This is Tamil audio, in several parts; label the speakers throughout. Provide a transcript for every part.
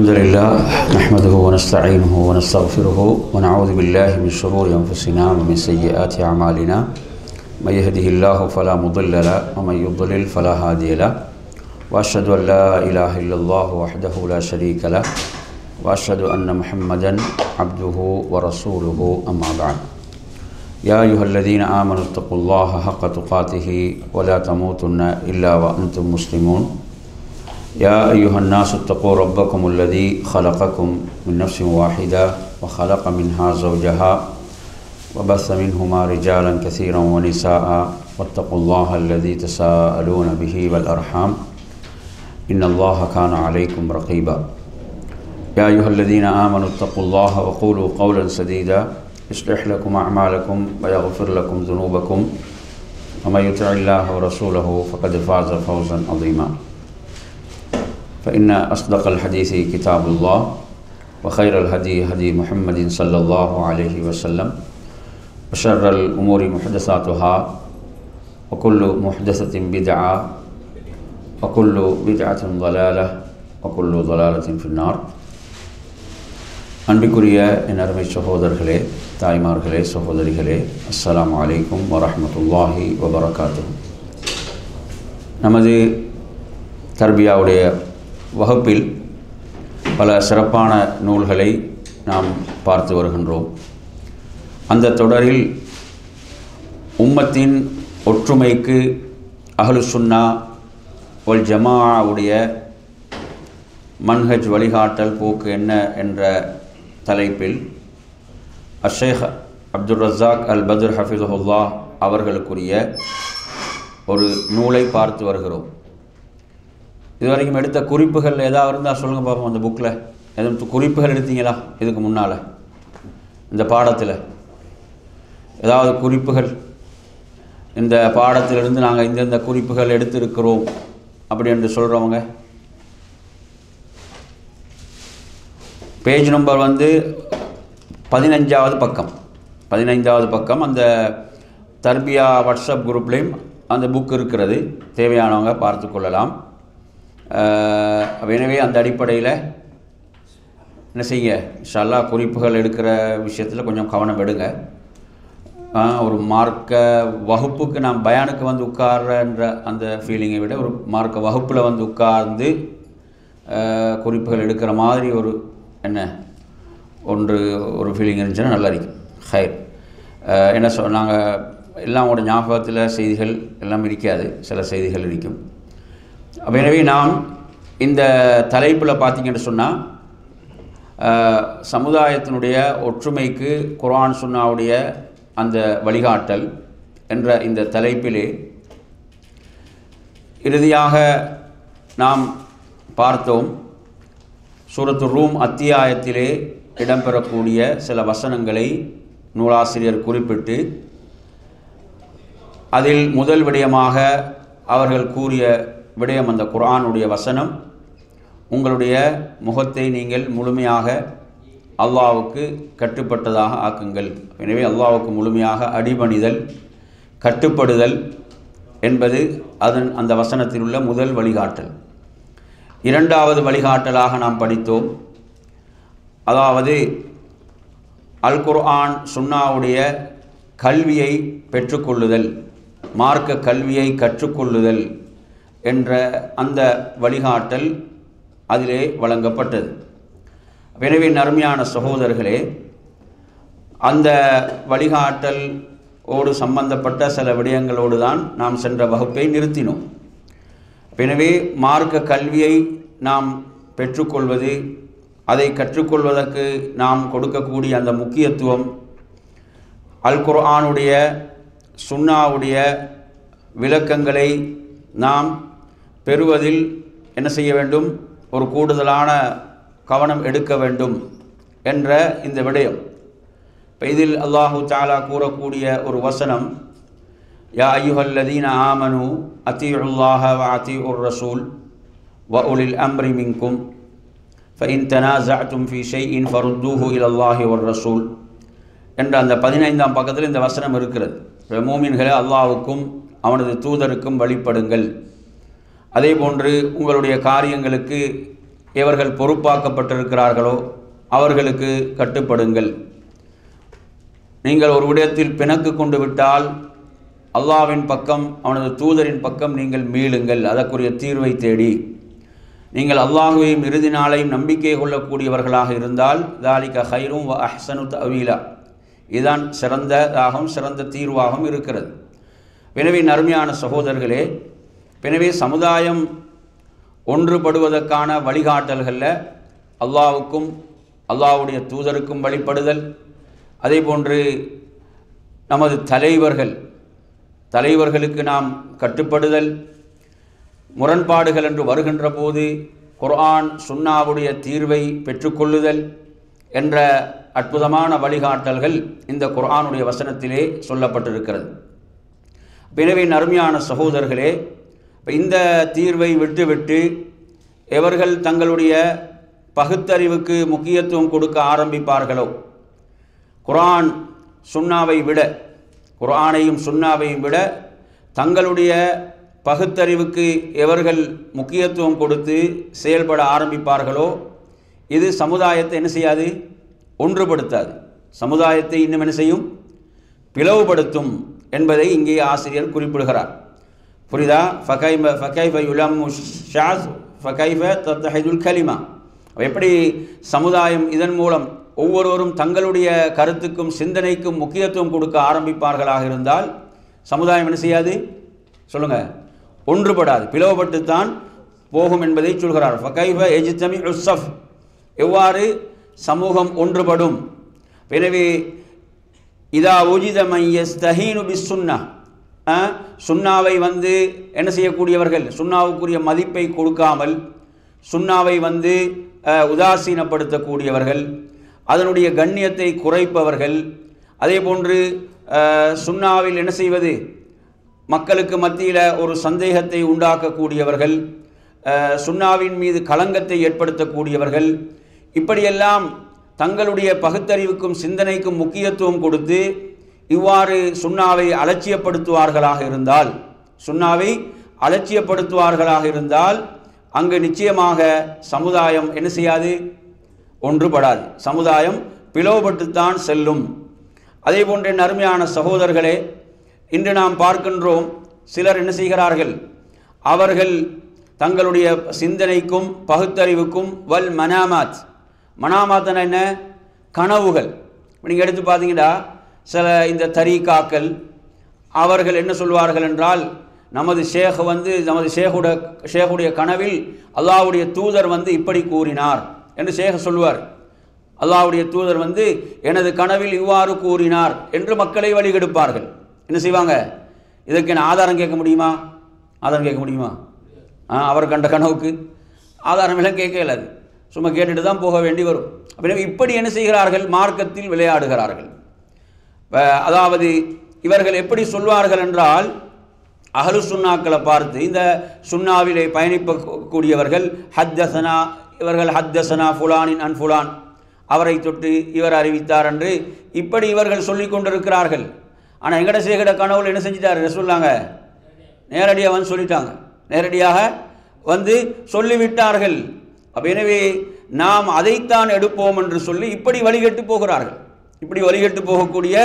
Speaker 1: الحمد لله نحمده ونستعينه ونستغفره ونعوذ بالله من شرور أنفسنا ومن سيئات أعمالنا من يهده الله فلا مضل له ومن يضلل فلا هادي له وأشهد أن لا إله إلا الله وحده لا شريك له وأشهد أن محمدا عبده ورسوله أما بعد يا أيها الذين آمنوا اتقوا الله حق تقاته ولا تموتن إلا وأنتم مسلمون يا أيها الناس اتقوا ربكم الذي خلقكم من نفس واحدة وخلق منها زوجها وبث منهما رجالا كثيرا ونساء واتقوا الله الذي تساءلون به والأرحام إن الله كان عليكم رقيبا يا أيها الذين آمنوا اتقوا الله وقولوا قولا سديدا يصلح لكم أعمالكم ويغفر لكم ذنوبكم ومن يطع الله ورسوله فقد فاز فوزا عظيما فإن أصدق الحديث كتاب الله وخير الهدي هدي محمد صلى الله عليه وسلم وشر الأمور محدثاتها وكل محدثة بدعة وكل بدعة ضلالة وكل ضلالة في النار. அன்பிற்குரிய என் அருமை சகோதரர்களே, தாய்மார்களே, சகோதரிகளே, அஸ்ஸலாமு அலைக்கும் வரஹ்மத்துல்லாஹி வபரகாத்துஹு. நமது தர்பியாவுடைய வகுப்பில் பல சிறப்பான நூல்களை நாம் பார்த்து வருகின்றோம். அந்த தொடரில் உம்மத்தின் ஒற்றுமைக்கு அஹ்லு சுன்னா வல் ஜமாஅவுடைய மன்ஹஜ் வழிகாட்டல் போக்கு என்ன என்ற தலைப்பில் அஷேக் அப்துல் ரஸாக் அல் பத்ர் ஹஃபிதுல்லாஹ் அவர்களுக்குரிய ஒரு நூலை பார்த்து வருகிறோம். இதுவரைக்கும் எடுத்த குறிப்புகள் ஏதாவது இருந்தால் சொல்லுங்கள் பார்ப்போம். அந்த புக்கில் எதுவும் குறிப்புகள் எடுத்தீங்களா? இதுக்கு முன்னால் இந்த பாடத்தில் ஏதாவது குறிப்புகள், இந்த பாடத்திலிருந்து நாங்கள் இந்தந்த குறிப்புகள் எடுத்திருக்கிறோம் அப்படி என்று சொல்கிறவங்க? பேஜ் நம்பர் 15வது பக்கம். அந்த தர்பியா வாட்ஸ்அப் குரூப்லேயும் அந்த புக் இருக்கிறது, தேவையானவங்க பார்த்து கொள்ளலாம். எனவே அந்த அடிப்படையில் என்ன செய்யுங்க, இன்ஷா அல்லாஹ் குறிப்புகள் எடுக்கிற விஷயத்தில் கொஞ்சம் கவனம் எடுங்க. ஒரு மார்க்க வகுப்புக்கு நாம் பயானுக்கு உட்கார்ன்ற அந்த ஃபீலிங்கை விட ஒரு மார்க்க வகுப்பில் உட்கார்ந்து குறிப்புகள் எடுக்கிற மாதிரி ஒரு ஒரு ஃபீலிங் இருந்துச்சுன்னா நல்லா இருக்கும். ஹைர் என்ன நாங்கள் எல்லாம் உங்களோட ஞாபகத்தில் செய்திகள் எல்லாம் இருக்காது, சில செய்திகள் இருக்கும். எனவே நாம் இந்த தலைப்பில் பார்த்திங்கன்னு சொன்னால் சமுதாயத்தினுடைய ஒற்றுமைக்கு குர்ஆன் சுன்னாவுடைய அந்த வழிகாட்டல் என்ற இந்த தலைப்பிலே இறுதியாக நாம் பார்த்தோம். சூரத்து ரூம் அத்தியாயத்திலே இடம்பெறக்கூடிய சில வசனங்களை நூலாசிரியர் குறிப்பிட்டு அதில் முதல் விடயமாக அவர்கள் கூறிய விடயம் அந்த குர்ஆனுடைய வசனம், உங்களுடைய முகத்தை நீங்கள் முழுமையாக அல்லாஹ்வுக்கு கட்டுப்பட்டதாக ஆக்குங்கள். எனவே அல்லாஹ்வுக்கு முழுமையாக அடிபணிதல், கட்டுப்படுதல் என்பது அந்த வசனத்தில் உள்ள முதல் வழிகாட்டல். இரண்டாவது வழிகாட்டலாக நாம் படித்தோம், அதாவது அல் குர்ஆன் சுன்னாவுடைய கல்வியை பெற்றுக்கொள்ளுதல், மார்க்க கல்வியை கற்றுக்கொள்ளுதல் என்ற அந்த வழிகாட்டல் அதிலே வழங்கப்பட்டது. எனவே அருமையான சகோதரர்களே, அந்த வழிகாட்டல் ஓடு சம்பந்தப்பட்ட சில விடயங்களோடு தான் நாம் சென்ற வகுப்பை நிறுத்தினோம். எனவே மார்க்க கல்வியை நாம் பெற்றுக்கொள்வது, அதை கற்றுக்கொள்வதற்கு நாம் கொடுக்கக்கூடிய அந்த முக்கியத்துவம், அல் குர்ஆனுடைய சுன்னாவுடைய விளக்கங்களை நாம் பெறுவதில் என்ன செய்ய வேண்டும், ஒரு கூடுதலான கவனம் எடுக்க வேண்டும் என்ற இந்த விடயம். இப்போ இதில் அல்லாஹு தஆலா கூறக்கூடிய ஒரு வசனம், யா அய்யுஹல்லதீன ஆமனு அத்தீஉல்லாஹ வ அத்தீஉர் ரசூல் வ உலில் அம்ரி மின்கும் ஃபஇன் தனாஸஅதும் ஃபீ ஷைஇன் ஃபருத்தூஹு இலல்லாஹி வர் ரசூல் என்ற அந்த 15ஆம் பக்கத்தில் இந்த வசனம் இருக்கிறது. மூமின்களே, அல்லாஹ்வுக்கும் அவனது தூதருக்கும் வழிபடுங்கள், அதே போன்று உங்களுடைய காரியங்களுக்கு எவர்கள் பொறுப்பாக்கப்பட்டிருக்கிறார்களோ அவர்களுக்கு கட்டுப்படுங்கள். நீங்கள் ஒரு விடயத்தில் பிணக்கு கொண்டு விட்டால் அல்லாஹ்வின் பக்கம் அவனது தூதரின் பக்கம் நீங்கள் மீளுங்கள், அதற்குரிய தீர்வை தேடி. நீங்கள் அல்லாஹ்வையும் இறுதி நாளையும் நம்பிக்கை கொள்ளக்கூடியவர்களாக இருந்தால் தாலிக ஹைரும் வ அஹ்சனு தஅவீலா, இதுதான் சிறந்ததாகவும் சிறந்த தீர்வாகவும் இருக்கிறது. எனவே அருமையான சகோதரர்களே, எனவே சமுதாயம் ஒன்றுபடுவதற்கான வழிகாட்டல்களில் அல்லாஹ்வுக்கும் அல்லாஹ்வுடைய தூதருக்கும் வழிபடுதல், அதே போன்று நமது தலைவர்களுக்கு நாம் கட்டுப்படுதல், முரண்பாடுகள் என்று வருகின்ற போது குர்ஆன் சுன்னாவுடைய தீர்வை பெற்றுக்கொள்ளுதல் என்ற அற்புதமான வழிகாட்டல்கள் இந்த குர்ஆனுடைய வசனத்திலே சொல்லப்பட்டிருக்கிறது. எனவே அருமையான சகோதரர்களே, இந்த தீர்வை விட்டுவிட்டு எவர்கள் தங்களுடைய பகுத்தறிவுக்கு முக்கியத்துவம் கொடுக்க ஆரம்பிப்பார்களோ, குர்ஆனையும் சுன்னாவையும் விட தங்களுடைய பகுத்தறிவுக்கு எவர்கள் முக்கியத்துவம் கொடுத்து செயல்பட ஆரம்பிப்பார்களோ, இது சமுதாயத்தை என்ன செய்யாது? ஒன்றுபடுத்தாது. சமுதாயத்தை இன்னும் என்ன செய்யும்? பிளவுபடுத்தும் என்பதை இங்கே ஆசிரியர் குறிப்பிடுகிறார். புரிதா? ஃபகைஃப யுலம்மு ஷாஸ் ஃபகைஃப தத்தஹிதுல் கலிமா. எப்படி சமுதாயம் இதன் மூலம் ஒவ்வொருவரும் தங்களுடைய கருத்துக்கும் சிந்தனைக்கும் முக்கியத்துவம் கொடுக்க ஆரம்பிப்பார்களாக இருந்தால் சமுதாயம் என்ன செய்யாது? சொல்லுங்க, ஒன்றுபடாது, பிளவுபட்டுத்தான் போகும் என்பதை சொல்கிறார். ஃபகைஃப யஜ்தமி உஸ்ஸஃப், எவ்வாறு சமூகம் ஒன்றுபடும்? எனவே இதா உஜித மன் யஸ்தஹீனு பிஸ்ஸுன்னா, சுன்னாவை என்ன செய்யக்கூடியவர்கள், சுன்னாவுக்குரிய மதிப்பை கொடுக்காமல் சுன்னாவை உதாசீனப்படுத்தக்கூடியவர்கள், அதனுடைய கண்ணியத்தை குறைப்பவர்கள், அதே போன்று சுன்னாவில் என்ன செய்வது, மக்களுக்கு மத்தியில் ஒரு சந்தேகத்தை உண்டாக்கக்கூடியவர்கள், சுன்னாவின் மீது களங்கத்தை ஏற்படுத்தக்கூடியவர்கள், இப்படியெல்லாம் தங்களுடைய பகுத்தறிவுக்கும் சிந்தனைக்கும் முக்கியத்துவம் கொடுத்து இவ்வாறு சுன்னாவை அலட்சியப்படுத்துவார்களாக இருந்தால் அங்கு நிச்சயமாக சமுதாயம் என்ன செய்யாது? ஒன்றுபடாது. சமுதாயம் பிளவுபட்டுத்தான் செல்லும். அதே போன்ற அருமையான சகோதரர்களே, இன்று நாம் பார்க்கின்றோம், சிலர் என்ன செய்கிறார்கள்? அவர்கள் தங்களுடைய சிந்தனைக்கும் பகுத்தறிவுக்கும் வல் மனாமாத்னா என்ன? கனவுகள். நீங்கள் எடுத்து பார்த்தீங்கன்னா சில இந்த தரீகாக்கள் அவர்கள் என்ன சொல்வார்கள் என்றால், நமது ஷேகுடைய கனவில் அல்லாஹ்வுடைய தூதர் இப்படி கூறினார் என்று ஷேக் சொல்வார். அல்லாஹ்வுடைய தூதர் எனது கனவில் இவ்வாறு கூறினார் என்று மக்களை வழிகெடுப்பார்கள். என்ன செய்வாங்க? இதற்கு என்ன ஆதாரம் கேட்க முடியுமா? அவர் கண்ட கனவுக்கு ஆதாரம் எல்லாம் கேட்க இயலாது, சும்மா கேட்டுட்டு தான் போக வேண்டி வரும். அப்போ இப்படி என்ன செய்கிறார்கள்? மார்க்கத்தில் விளையாடுகிறார்கள். அதாவது இவர்கள் எப்படி சொல்வார்கள் என்றால், அஹ்லு சுன்னாக்களை பார்த்து இந்த சுன்னாவிலே பயணிக்கக்கூடியவர்கள் ஹத்தசனா ஃபுலானின் அன் ஃபுலான், அவரை தொட்டு இவர் அறிவித்தார் என்று இப்படி இவர்கள் சொல்லி கொண்டிருக்கிறார்கள். ஆனால் எங்கட சேகட கனவுல என்ன செஞ்சிட்டார்? ரசூலுல்லாஹ் நேரடியாக சொல்லிட்டாங்க, நேரடியாக சொல்லிவிட்டார்கள். அப்போ எனவே நாம் அதைத்தான் எடுப்போம் என்று சொல்லி இப்படி வழிகட்டு போகிறார்கள். இப்படி வழிகட்டு போகக்கூடிய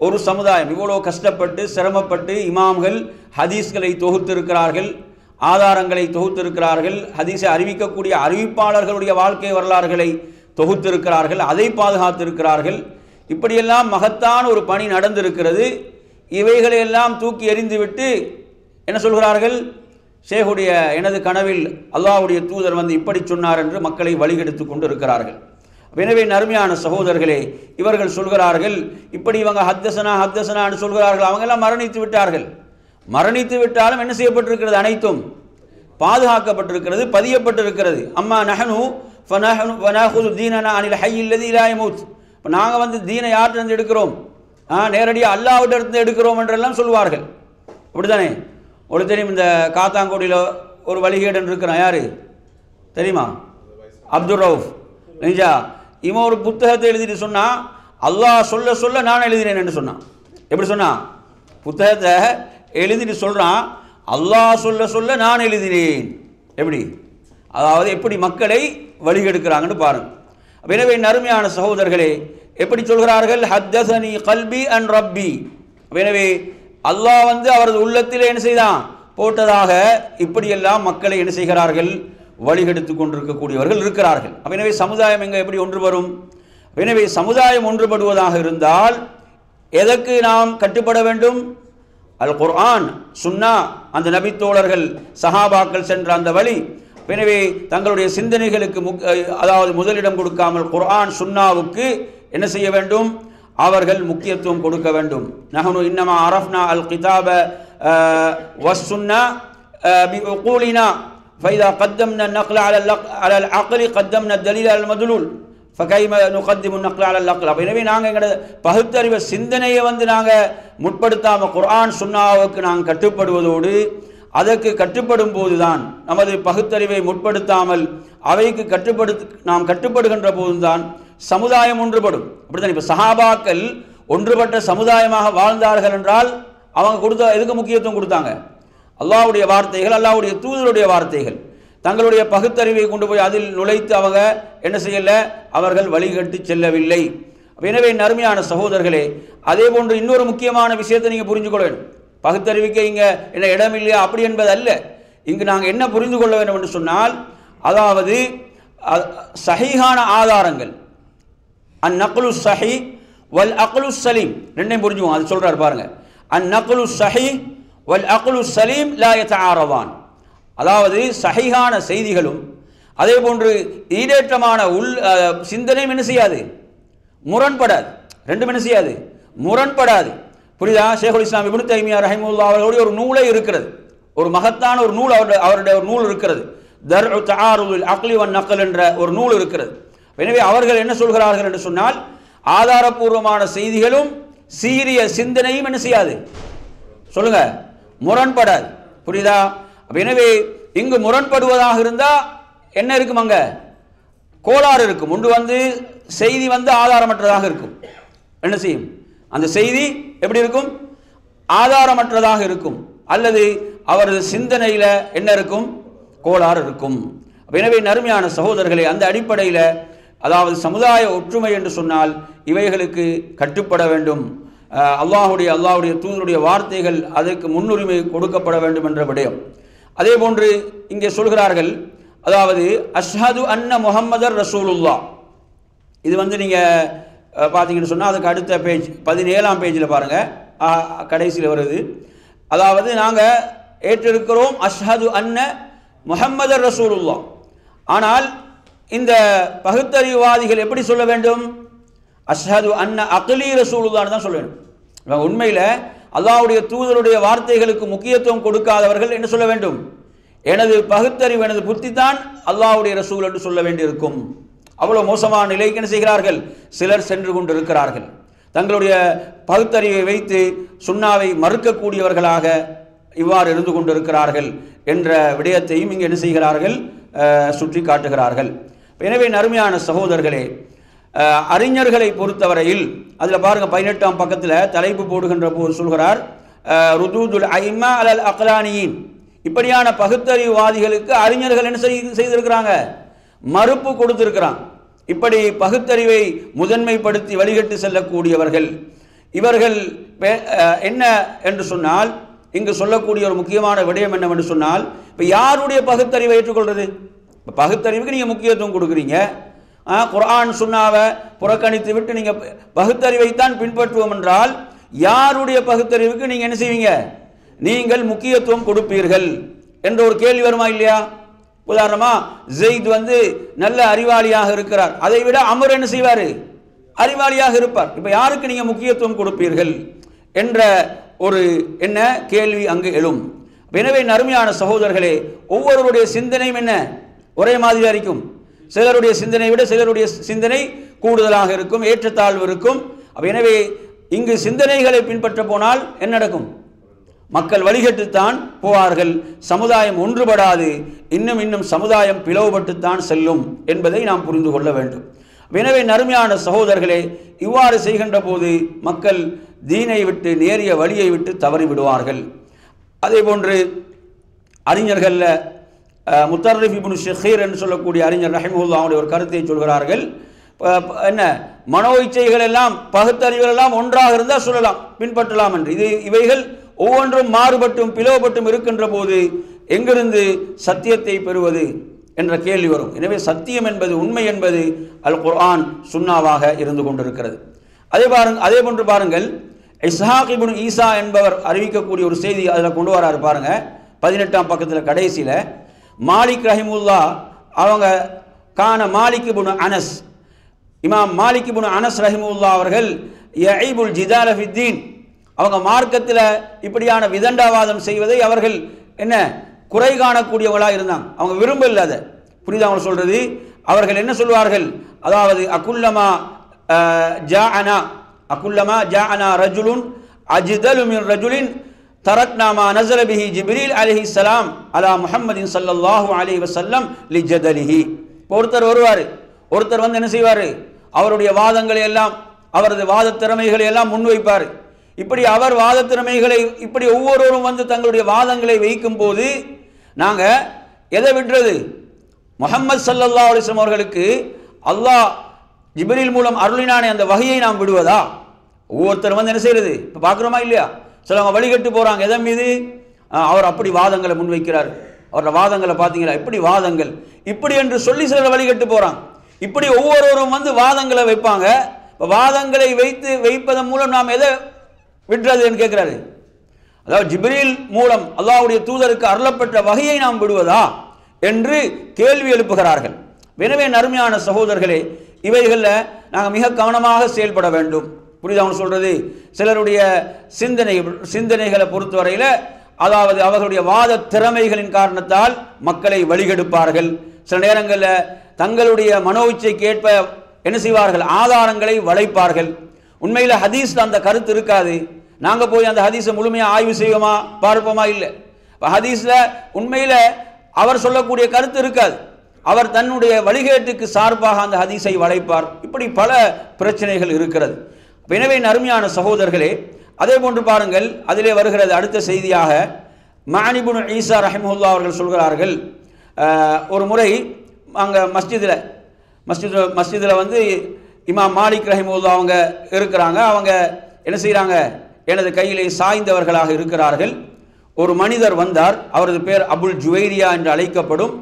Speaker 1: ஒரு சமுதாயம், இவ்வளோ கஷ்டப்பட்டு சிரமப்பட்டு இமாம்கள் ஹதீஸ்களை தொகுத்திருக்கிறார்கள், ஆதாரங்களை தொகுத்திருக்கிறார்கள், ஹதீஸை அறிவிக்கக்கூடிய அறிவிப்பாளர்களுடைய வாழ்க்கை வரலாறுகளை தொகுத்திருக்கிறார்கள், அதை பாதுகாத்திருக்கிறார்கள். இப்படியெல்லாம் மகத்தான ஒரு பணி நடந்திருக்கிறது. இவைகளையெல்லாம் தூக்கி எறிந்துவிட்டு என்ன சொல்கிறார்கள்? ஷேகுடைய எனது கனவில் அல்லாஹ்வுடைய தூதர் இப்படி சொன்னார் என்று மக்களை வழிகெடுத்து கொண்டு இருக்கிறார்கள். எனவே அருமையான சகோதரர்களே, இவர்கள் சொல்கிறார்கள், இப்படி இவங்க ஹத்தசனான்னு சொல்கிறார்கள், அவங்க எல்லாம் மரணித்து விட்டாலும் என்ன செய்யப்பட்டிருக்கிறது? அனைத்தும் பாதுகாக்கப்பட்டிருக்கிறது, பதியப்பட்டிருக்கிறது. அம்மா நஹனு ஃபனாஹுது தீனனா அனில் ஹய்யில் லதீ லா யமூத். இப்போ நாங்கள் தீனை யார்கிட்ட எடுக்கிறோம்? நேரடியாக அல்லாஹ்விட்ட இருந்து எடுக்கிறோம் என்றெல்லாம் சொல்வார்கள். அப்படித்தானே? ஒரு தெரியும், இந்த காத்தாங்கோடியில் ஒரு வழிகேடன் இருக்கிறான், யார் தெரியுமா? அப்துல் ரவுஃப் நிஜா. இவன் ஒரு புத்தகத்தை எழுதிட்டு சொன்னான், அல்லாஹ் சொல்ல நான் எழுதினேன் என்று சொன்னான். எப்படி சொன்னான்? புத்தகத்தை எழுதிட்டு சொல்கிறான், அல்லாஹ் சொல்ல நான் எழுதினேன். எப்படி? அதாவது எப்படி மக்களை வழிகெடுக்கிறாங்கன்னு பாருங்க. எனவே நறுமையான சகோதரர்களே, எப்படி சொல்கிறார்கள்? ஹத்தஸனி கல்பி அன் ரப்பி. எனவே அல்லாஹ் அவரது உள்ளத்திலே என்ன செய்தான்? போட்டதாக இப்படியெல்லாம் மக்களை என்ன செய்கிறார்கள்? வழிகெடுத்து கொண்டிருக்கக்கூடியவர்கள் இருக்கிறார்கள். எனவே சமுதாயம் எங்க எப்படி ஒன்று வரும்? எனவே சமுதாயம் ஒன்றுபடுவதாக இருந்தால் எதற்கு நாம் கட்டுப்பட வேண்டும்? அல் குர்ஆன், சுன்னா, அந்த நபி தோழர்கள் சஹாபாக்கள் சென்ற அந்த வழி. எனவே தங்களுடைய சிந்தனைகளுக்கு அதாவது முதலிடம் கொடுக்காமல் குர்ஆன் சுன்னாவுக்கு என்ன செய்ய வேண்டும்? அவர்கள் முக்கியத்துவம் கொடுக்க வேண்டும். நஹ்னு இன்னமா அரஃப்னா அல் கிதாப வஸ்ஸுன்னா பிஉகூலினா ஃபைதா கத்தம்னா நக்ல அலல் அக்லி கத்தம்னா தலீல் அல் மதுலூல் ஃபகைம நுகத்திமு நக்ல அலல் அக்ல். எனவே நாங்கள் எங்களோட பகுத்தறிவு சிந்தனையை நாங்கள் முற்படுத்தாமல் குர்ஆன் சுன்னாவுக்கு நாங்கள் கட்டுப்படுவதோடு அதற்கு கட்டுப்படும் போதுதான், நமது பகுத்தறிவை முற்படுத்தாமல் அவைக்கு நாம் கட்டுப்படுகின்ற போதுதான் சமுதாயம் ஒன்றுபடும். அப்படித்தான் இப்போ சஹாபாக்கள் ஒன்றுபட்ட சமுதாயமாக வாழ்ந்தார்கள் என்றால் அவங்க எதுக்கு முக்கியத்துவம் கொடுத்தாங்க? அல்லாஹ்வுடைய வார்த்தைகள், அல்லாஹ்வுடைய தூதருடைய வார்த்தைகள். தங்களுடைய பகுத்தறிவை கொண்டு போய் அதில் நுழைத்து அவங்க என்ன செய்யல? அவர்கள் வழிகட்டு செல்லவில்லை. எனவே நறுமையான சகோதரர்களே, அதே போன்று இன்னொரு முக்கியமான விஷயத்தை நீங்கள் புரிஞ்சு கொள்ள வேண்டும். பகுத்தறிவிக்க இங்கே என்ன இடம் இல்லையா அப்படி என்பது அல்ல. இங்கு நாங்கள் என்ன புரிந்து கொள்ள வேண்டும் என்று சொன்னால், அதாவது சஹீஹான ஆதாரங்கள், அந்நக்லு ஸஹீ வல் அக்லு ஸலீம், ரெண்டையும் புரிஞ்சுவோம். அது சொல்றாரு பாருங்க, அந்நக்லு ஸஹீ வல் அக்லு ஸலீம் லா யதஆரவான். அதாவது சஹீஹான செய்திகளும் அதே போன்று ஈடேற்றமான சிந்தனையும் என்ன செய்யாது? முரண்படாது. ரெண்டும் என்ன செய்யாது? முரண்படாது. புரியுதா? ஷேகுல் இஸ்லாம் இப்னு தைமியா ரஹிமஹுல்லாஹ் அவர்களுடைய ஒரு நூலே இருக்கிறது, ஒரு மகத்தான ஒரு நூல், அவருடைய ஒரு நூல் இருக்கிறது, தர்உ தஆருதுல் அக்லி வன் நக்ல் என்ற ஒரு நூல் இருக்கிறது. எனவே அவர்கள் என்ன சொல்கிறார்கள் என்று சொன்னால், ஆதாரபூர்வமான செய்திகளும் சீரிய சிந்தனையும் என்ன செய்யாது? சொல்லுங்க, முரண்படாது. புரியுதா? எனவே இங்கு முரண்படுவதாக இருந்தால் என்ன இருக்கும்? அங்க கோளாறு இருக்கும். ஒன்று செய்தி ஆதாரமற்றதாக இருக்கும். என்ன செய்யும்? அந்த செய்தி எப்படி இருக்கும்? ஆதாரமற்றதாக இருக்கும். அல்லது அவரது சிந்தனையில் என்ன இருக்கும்? கோளாறு இருக்கும். எனவே நறுமையான சகோதரர்களே, அந்த அடிப்படையில் அதாவது சமுதாய ஒற்றுமை என்று சொன்னால் இவைகளுக்கு கட்டுப்பட வேண்டும். அல்லாஹ்வுடைய தூதருடைய வார்த்தைகள் அதற்கு முன்னுரிமை கொடுக்கப்பட வேண்டும் என்ற விடயம். அதே போன்று இங்கே சொல்கிறார்கள், அதாவது அஷ்ஹது அன்ன முஹம்மதர் ரசூலுல்லாஹ். இது நீங்கள் பார்த்தீங்கன்னு சொன்னால் அதுக்கு அடுத்த பேஜ் 17ஆம் பேஜில் பாருங்கள், கடைசியில் வருது. அதாவது நாங்கள் ஏற்றிருக்கிறோம் அஷ்ஹது அன்ன முஹம்மதர் ரசூலுல்லாஹ். ஆனால் இந்த பகுத்தறிவாதிகள் எப்படி சொல்ல வேண்டும்? அஷ்ஹது அன்ன அக்லி ரசூலுல்லாஹ்னு தான் சொல்ல வேண்டும். உண்மையில் அல்லாஹ்வுடைய தூதருடைய வார்த்தைகளுக்கு முக்கியத்துவம் கொடுக்காதவர்கள் என்ன சொல்ல வேண்டும்? எனது பகுத்தறிவு, எனது புத்தி தான் அல்லாஹ்வுடைய ரசூல் என்று சொல்ல வேண்டியிருக்கும். அவ்வளோ மோசமான நிலைக்கு என்ன செய்கிறார்கள்? சிலர் சென்று கொண்டிருக்கிறார்கள். தங்களுடைய பகுத்தறிவை வைத்து சுன்னாவை மறுக்கக்கூடியவர்களாக இவ்வாறு இருந்து கொண்டிருக்கிறார்கள் என்ற விடயத்தையும் இங்கே என்ன செய்கிறார்கள்? சுற்றி காட்டுகிறார்கள். எனவே நறுமையான சகோதரர்களே, அறிஞர்களை பொறுத்தவரையில் அதில் பாருங்க 18ஆம் பக்கத்தில் தலைப்பு போடுகின்ற போது சொல்கிறார், ருதூதுல் ஐமா அலல் அக்லானியின். இப்படியான பகுத்தறிவுவாதிகளுக்கு அறிஞர்கள் என்ன செய்திருக்கிறாங்க? மறுப்பு கொடுத்திருக்கிறாங்க. இப்படி பகுத்தறிவை முதன்மைப்படுத்தி வழிகட்டு செல்லக்கூடியவர்கள் இவர்கள் என்ன என்று சொன்னால், இங்கு சொல்லக்கூடிய ஒரு முக்கியமான விடயம் என்னவென்று சொன்னால், இப்போ யாருடைய பகுத்தறிவை ஏற்றுக்கொள்வது? இப்போ பகுத்தறிவுக்கு நீங்கள் முக்கியத்துவம் கொடுக்குறீங்க, குர்ஆன் சுன்னாவை புறக்கணித்து விட்டு நீங்கள் பகுத்தறிவைத்தான் பின்பற்றுவோம் என்றால் யாருடைய பகுத்தறிவுக்கு நீங்கள் என்ன செய்வீங்க? நீங்கள் முக்கியத்துவம் கொடுப்பீர்கள் என்ற ஒரு கேள்வி வருமா இல்லையா? உதாரணமா, ஜெயித் நல்ல அறிவாளியாக இருக்கிறார், அதை விட அமர் என்ன செய்வார்? அறிவாளியாக இருப்பார். இப்போ யாருக்கு நீங்கள் முக்கியத்துவம் கொடுப்பீர்கள் என்ற ஒரு என்ன கேள்வி அங்கு எழும். எனவே நறுமையான சகோதரர்களே, ஒவ்வொருவருடைய சிந்தனையும் என்ன ஒரே மாதிரியாக இருக்கும். சிலருடைய சிந்தனை விட சிலருடைய சிந்தனை கூடுதலாக இருக்கும், ஏற்றத்தாழ்வு இருக்கும். எனவே இங்கு சிந்தனைகளை பின்பற்ற போனால் என்ன நடக்கும்? மக்கள் வழிகட்டுத்தான் போவார்கள், சமுதாயம் ஒன்றுபடாது, இன்னும் சமுதாயம் பிளவுபட்டுத்தான் செல்லும் என்பதை நாம் புரிந்து கொள்ள வேண்டும். எனவே நறுமையான சகோதரர்களே, இவ்வாறு செய்கின்ற போது மக்கள் தீனை விட்டு, நேரிய வழியை விட்டு தவறி விடுவார்கள். அதே போன்று அறிஞர்களில் முத்தர்ரிஃப் இப்னு ஷஹீர் என்று சொல்லக்கூடிய அறிஞர் ரஹிமஹுல்லாஹ் அவருடைய ஒரு கருத்தை சொல்கிறார்கள். என்ன மனோ இச்சைகள் எல்லாம் பகுத்தறிவுகள் எல்லாம் ஒன்றாக இருந்தால் சொல்லலாம், பின்பற்றலாம் என்று. இவைகள் ஒவ்வொன்றும் மாறுபட்டும் பிளவுபட்டும் இருக்கின்ற போது எங்கிருந்து சத்தியத்தை பெறுவது என்ற கேள்வி வரும். எனவே சத்தியம் என்பது, உண்மை என்பது அல் குர்ஆன் சுன்னாவாக இருந்து கொண்டிருக்கிறது. அதே போன்று பாருங்கள், இஸ்ஹாக் இப்னு ஈசா என்பவர் அறிவிக்கக்கூடிய ஒரு செய்தி அதில் கொண்டு வராரு பாருங்க. 18ஆம் பக்கத்தில் கடைசியில் மாலிக் ரஹிமுல்லா அவங்க கான மாலிக் இப்னு அனஸ், இமாம் மாலிக் இப்னு அனஸ் ரஹிமுல்லா அவர்கள் யஐபுல் ஜிதால ஃபித்தீன், அவங்க மார்க்கத்தில் இப்படியான விதண்டாவாதம் செய்வதை அவர்கள் என்ன குறை காணக்கூடியவர்களாக இருந்தாங்க. அவங்க விரும்பல அதை. புரியுது அவங்க சொல்றது? அவர்கள் என்ன சொல்வார்கள், அதாவது அகுல்லமா ஜாஅனா ரஜுலுன் அஜ்தலு மின் ரஜுலின் தரக்னா மா நஸல பிஹி ஜிப்ரீல் அலைஹிஸ்ஸலாம் அலா முஹம்மதின் ஸல்லல்லாஹு அலைஹி வஸல்லம் லிஜதலிஹி. ஒருத்தர் வருவார், ஒருத்தர் வந்து என்ன செய்வார், அவருடைய வாதங்களை எல்லாம், அவரது வாத திறமைகளை எல்லாம் முன்வைப்பார். இப்படி அவர் வாத திறமைகளை இப்படி ஒவ்வொருவரும் வந்து தங்களுடைய வாதங்களை வைக்கும் போது நாங்கள் எதை விடுறது? முஹம்மது ஸல்லல்லாஹு அலைஹி வஸல்லம் அவர்களுக்கு அல்லாஹ் ஜிப்ரீல் மூலம் அருளினானே அந்த வகையை நாம் விடுவதா? ஒவ்வொருத்தர் வந்து என்ன செய்யறது? இப்போ பார்க்குறோமா இல்லையா? சிலவங்க வழிகட்டு போகிறாங்க. எதன் மீது? அவர் அப்படி வாதங்களை முன்வைக்கிறார், அவரோட வாதங்களை பார்த்தீங்களா இப்படி வாதங்கள் இப்படி என்று சொல்லி சிலர் வழிகட்டு போகிறாங்க. இப்படி ஒவ்வொருவரும் வந்து வாதங்களை வைப்பாங்க. வாதங்களை வைப்பதன் மூலம் நாம் எதை விடுறது என்று கேட்கிறாரு. அதாவது ஜிப்ரீல் மூலம் அல்லாஹ்வுடைய தூதருக்கு அருளப்பட்ட வகையை நாம் விடுவதா என்று கேள்வி எழுப்புகிறார்கள். எனவே நறுமையான சகோதரர்களே, இவைகளில் நாங்கள் மிக கவனமாக செயல்பட வேண்டும். புரியுது அவங்க சொல்றது? சிலருடைய சிந்தனைகளை பொறுத்தவரையில், அதாவது அவர்களுடைய வாத திறமைகளின் காரணத்தால் மக்களை வழிகெடுப்பார்கள். சில நேரங்களில் தங்களுடைய மனோ இச்சைக்கு ஏற்ப என்ன செய்வார்கள், ஆதாரங்களை வளைப்பார்கள். உண்மையில் ஹதீஸில் அந்த கருத்து இருக்காது. நாங்கள் போய் அந்த ஹதீஸை முழுமையாக ஆய்வு செய்வோமா, பார்ப்போமா? இல்லை. ஹதீஸில் உண்மையில் அவர் சொல்லக்கூடிய கருத்து இருக்காது. அவர் தன்னுடைய வழிகேட்டுக்கு சார்பாக அந்த ஹதீஸை வளைப்பார். இப்படி பல பிரச்சனைகள் இருக்கிறது. எனவே நறுமையான சகோதரர்களே, அதே போன்று பாருங்கள், அதிலே வருகிறது அடுத்த செய்தியாக மஅனி இப்னு ஈசா ரஹிமஹுல்லாஹ் அவர்கள் சொல்கிறார்கள், ஒரு முறை அங்கே மஸ்ஜிதில் வந்து இமாம் மாலிக் ரஹிமஹுல்லாஹ் அவங்க இருக்கிறாங்க. அவங்க என்ன செய்கிறாங்க, எனது கையிலே சாய்ந்தவர்களாக இருக்கிறார்கள். ஒரு மனிதர் வந்தார். அவரது பேர் அபுல் ஜுவைரியா என்று அழைக்கப்படும்.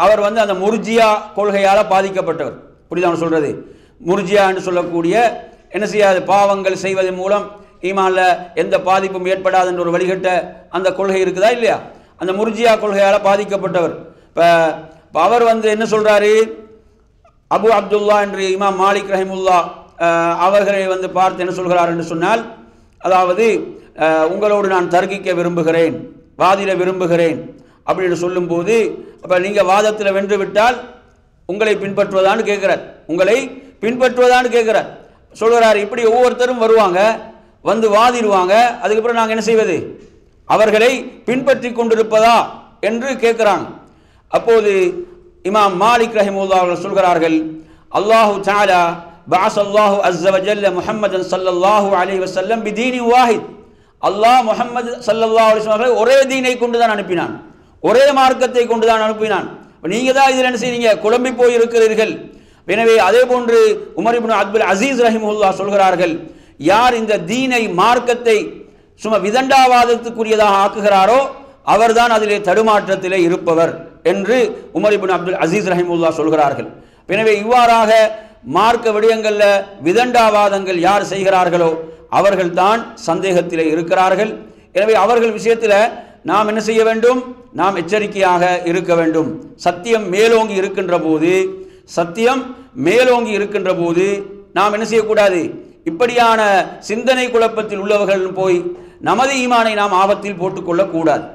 Speaker 1: அவர் வந்து அந்த முர்ஜியா கொள்கையால் பாதிக்கப்பட்டவர். புரியுதா சொல்கிறது? முர்ஜியா என்று சொல்லக்கூடிய என்ன செய்யாது, பாவங்கள் செய்வதன் மூலம் ஈமானில் எந்த பாதிப்பும் ஏற்படாது என்ற ஒரு வழிகட்ட அந்த கொள்கை இருக்குதா இல்லையா? அந்த முர்ஜியா கொள்கையால் பாதிக்கப்பட்டவர். இப்போ அவர் வந்து என்ன சொல்கிறாரு, அபு அப்துல்லா என்று இமாம் மாலிக் ரஹிமுல்லா அவர்களை வந்து பார்த்து என்ன சொல்கிறார் என்று சொன்னால், அதாவது உங்களோடு நான் தர்க்கிக்க விரும்புகிறேன், வாதிட விரும்புகிறேன் அப்படின்னு சொல்லும்போது, அப்போ நீங்கள் வாதத்தில் வென்று விட்டால் உங்களை பின்பற்றுவதான்னு கேட்குறார். உங்களை பின்பற்றுவதான்னு கேட்குறார். சொல்கிறார், இப்படி ஒவ்வொருத்தரும் வருவாங்க, வந்து வாதிடுவாங்க. அதுக்கப்புறம் நாங்கள் என்ன செய்வது, அவர்களை பின்பற்றி கொண்டிருப்பதா என்று கேட்குறாங்க. அப்போது இமாம் மாலிக் ரஹிமஹுல்லாஹ் அவர்கள் சொல்கிறார்கள், அல்லாஹு தஆலா பஅஸல்லாஹு அஸ்ஸ வஜல்ல முஹம்மதன் ஸல்லல்லாஹு அலைஹி வஸல்லம் பிதீனி வாஹித். அல்லாஹ் முஹம்மது ஸல்லல்லாஹு அலைஹி வஸல்லம் ஒரே தீனை கொண்டு தான் அனுப்பினான், ஒரே மார்க்கத்தை கொண்டு தான் அனுப்பினான். நீங்கள் தான் இதில் என்ன செய்றீங்க, குழம்பி போய் இருக்கிறீர்கள். எனவே அதே போன்று உமர் இப்னு அப்துல் அசீஸ் ரஹிமஹுல்லாஹ் சொல்கிறார்கள், யார் இந்த தீனை மார்க்கத்தை சும்மா விதண்டாவாதத்துக்குரியதாக ஆக்குகிறாரோ அவர்தான் அதிலே தடுமாற்றத்திலே இருப்பவர் என்று உமர் இப்னு அப்துல் அசீஸ் ரஹிமஹுல்லாஹ் சொல்கிறார்கள். எனவே இவ்வாறாக மார்க்க விடயங்களில் விதண்டாவாதங்கள் யார் செய்கிறார்களோ அவர்கள் தான் சந்தேகத்திலே இருக்கிறார்கள். எனவே அவர்கள் விஷயத்தில் நாம் என்ன செய்ய வேண்டும், நாம் எச்சரிக்கையாக இருக்க வேண்டும். சத்தியம் மேலோங்கி இருக்கின்ற போது நாம் என்ன செய்யக்கூடாது, இப்படியான சிந்தனை குழப்பத்தில் உள்ளவர்கள் போய் நமது ஈமானை நாம் ஆபத்தில் போட்டுக்கொள்ளக்கூடாது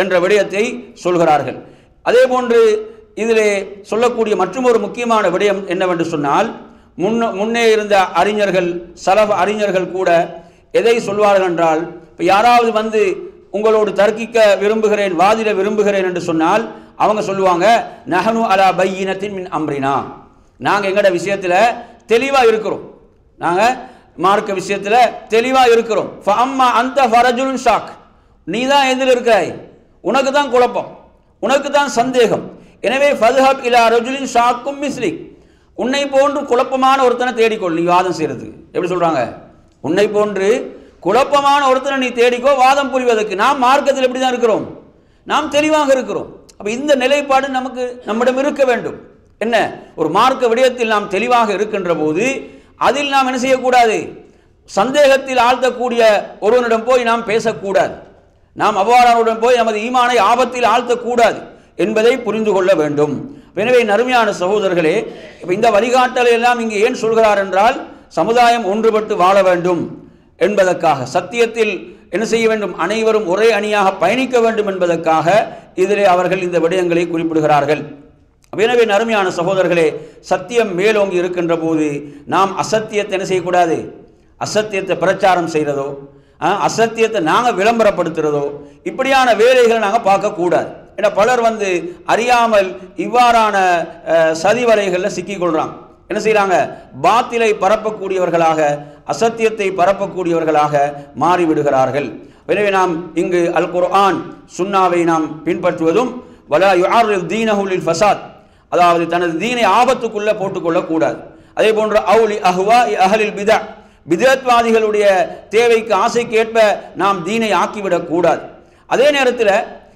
Speaker 1: என்ற விடயத்தை சொல்கிறார்கள். அதே போன்று இதிலே சொல்லக்கூடிய மற்றொரு முக்கியமான விடயம் என்னவென்று சொன்னால், முன்னே இருந்த அறிஞர்கள், சலஃப் அறிஞர்கள் கூட எதை சொல்வார்கள் என்றால், இப்போ யாராவது வந்து உங்களோடு தர்க்கிக்க விரும்புகிறேன், வாதிட விரும்புகிறேன் என்று சொன்னால் அவங்க சொல்லுவாங்க, நஹனு அலா பையினத்தின் மின் அம்ரினா, நாங்கள் எங்களோட விஷயத்தில் தெளிவாக இருக்கிறோம், நாங்கள் மார்க்க விஷயத்தில் தெளிவாக இருக்கிறோம். ஃபஅம்மா அந்த ஃபரஜுலுன் ஷாக், நீ தான் எதில் இருக்கிறாய், உனக்கு தான் குழப்பம், உனக்கு தான் சந்தேகம். எனவே ஃபத்ஹப் இலா ரஜுலின் ஷாக்கும் மிஸ்லிக், உன்னை போன்று குழப்பமான ஒருத்தனை தேடிக்கொள் நீ வாதம் செய்யறதுக்கு. எப்படி சொல்றாங்க? உன்னை போன்று குழப்பமான ஒருத்தனை நீ தேடிக்கோ வாதம் புரிவதற்கு. நாம் மார்க்கத்தில் எப்படி தான் இருக்கிறோம், நாம் தெளிவாக இருக்கிறோம். அப்ப இந்த நிலைப்பாடு நமக்கு நம்மிடம் இருக்க வேண்டும். என்ன, ஒரு மார்க்க விடயத்தில் நாம் தெளிவாக இருக்கின்ற போது அதில் நாம் என்ன செய்யக்கூடாது, சந்தேகத்தில் ஆழ்த்தக்கூடிய ஒருவனிடம் போய் நாம் பேசக்கூடாது, நாம் அவ்வாறானுடன் போய் நமது ஈமானை ஆபத்தில் ஆழ்த்தக்கூடாது என்பதை புரிந்து கொள்ள வேண்டும். எனவே நறுமையான சகோதரர்களே, இந்த வழிகாட்டலை எல்லாம் இங்கே ஏன் சொல்கிறார் என்றால், சமுதாயம் ஒன்றுபட்டு வாழ வேண்டும் என்பதற்காக, சத்தியத்தில் என்ன செய்ய வேண்டும், அனைவரும் ஒரே அணியாக பயணிக்க வேண்டும் என்பதற்காக இதிலே அவர்கள் இந்த விடயங்களை குறிப்பிடுகிறார்கள். எனவே நறுமையான சகோதரர்களே, சத்தியம் மேலோங்கி இருக்கின்ற போது நாம் அசத்தியத்தை என்ன செய்யக்கூடாது, அசத்தியத்தை பிரச்சாரம் செய்கிறதோ அசத்தியத்தை நாங்கள் விளம்பரப்படுத்துகிறதோ இப்படியான வேலைகளை நாங்கள் பார்க்கக்கூடாது. ஏன்னா பலர் அறியாமல் இவ்வாறான சதிவலைகளில் சிக்கிக்கொள்கிறாங்க. என்ன செய்கிறாங்க, பாத்திலை பரப்பக்கூடியவர்களாக, அசத்தியத்தை பரப்பக்கூடியவர்களாக மாறிவிடுகிறார்கள். எனவே நாம் இங்கு அல் குர்ஆன் சுன்னாவை நாம் பின்பற்றுவதும் வலா யுஆர்ரில் தீனஹு லில் ஃபஸாத், அதாவது தனது தீனை ஆபத்துக்குள்ளே போட்டுக்கொள்ளக்கூடாது. அதே போன்று அவுலி அஹ்வா அஹ்லில் பிதா, பிதத்வாதிகளுடைய தேவைக்கு ஆசைக்கேற்ப நாம் தீனை ஆக்கிவிடக்கூடாது. அதே நேரத்தில்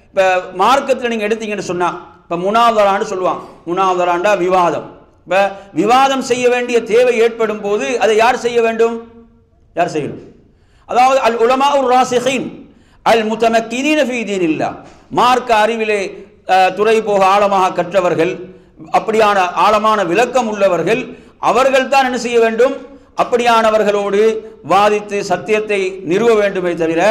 Speaker 1: இப்போ மார்க்கத்தில் நீங்கள் எடுத்தீங்கன்னு சொன்னால், இப்போ முனாதரான்னு சொல்லுவாங்க. முனாதராண்டா விவாதம். இப்போ விவாதம் செய்ய வேண்டிய தேவை ஏற்படும் போது அதை யார் செய்ய வேண்டும், யார் செய்யணும்? அதாவது அல் உலமா உர் ராசிஹீன் அல் முத்தமக்கினீன ஃபீ தீனில்லாஹ், மார்க்க அறிவிலே துறை போக ஆழமாக கற்றவர்கள், அப்படியான ஆழமான விளக்கம் உள்ளவர்கள், அவர்கள் தான் என்ன செய்ய வேண்டும், அப்படியானவர்களோடு வாதித்து சத்தியத்தை நிறுவ வேண்டுமே தவிர